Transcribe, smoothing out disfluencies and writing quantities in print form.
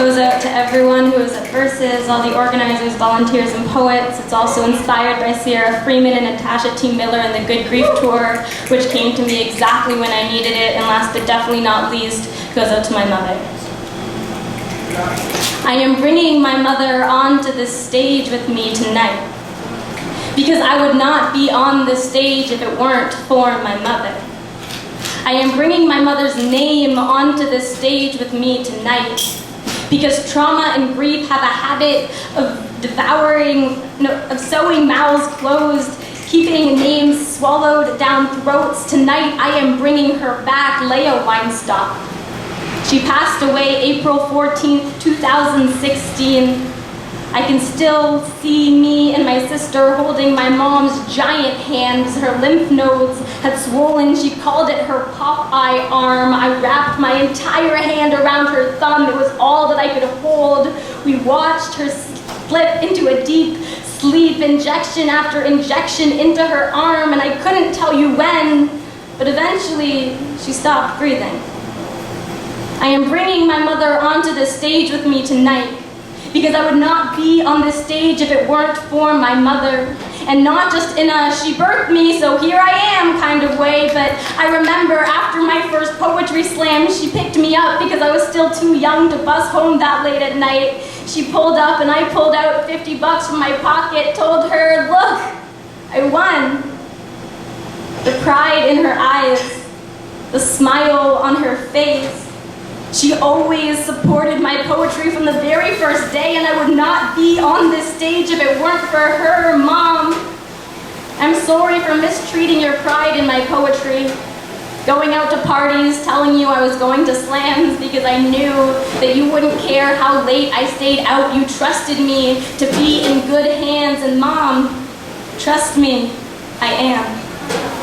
goes out to everyone who was at Versus, all the organizers, volunteers, and poets. It's also inspired by Sierra Freeman and Natasha T. Miller and the Good Grief Tour, which came to me exactly when I needed it. And last but definitely not least, goes out to my mother. I am bringing my mother onto this stage with me tonight, because I would not be on this stage if it weren't for my mother. I am bringing my mother's name onto this stage with me tonight, because trauma and grief have a habit of of sewing mouths closed, keeping names swallowed down throats. Tonight, I am bringing her back, Layah Weinstock. She passed away April 14th, 2016. I can still see me and my sister holding my mom's giant hands. Her lymph nodes had swollen. She called it her Popeye arm. I wrapped my entire hand around her thumb. It was all that I could hold. We watched her slip into a deep sleep, injection after injection into her arm, and I couldn't tell you when, but eventually she stopped breathing. I am bringing my mother onto the stage with me tonight, because I would not be on this stage if it weren't for my mother. And not just in a she birthed me, so here I am kind of way, but I remember after my first poetry slam, she picked me up because I was still too young to bus home that late at night. She pulled up and I pulled out $50 from my pocket, told her, look, I won. The pride in her eyes, the smile on her face. She always supported my poetry from the very first day, and I would not be on this stage if it weren't for her, Mom. I'm sorry for mistreating your pride in my poetry, going out to parties, telling you I was going to slams because I knew that you wouldn't care how late I stayed out. You trusted me to be in good hands, and Mom, trust me, I am.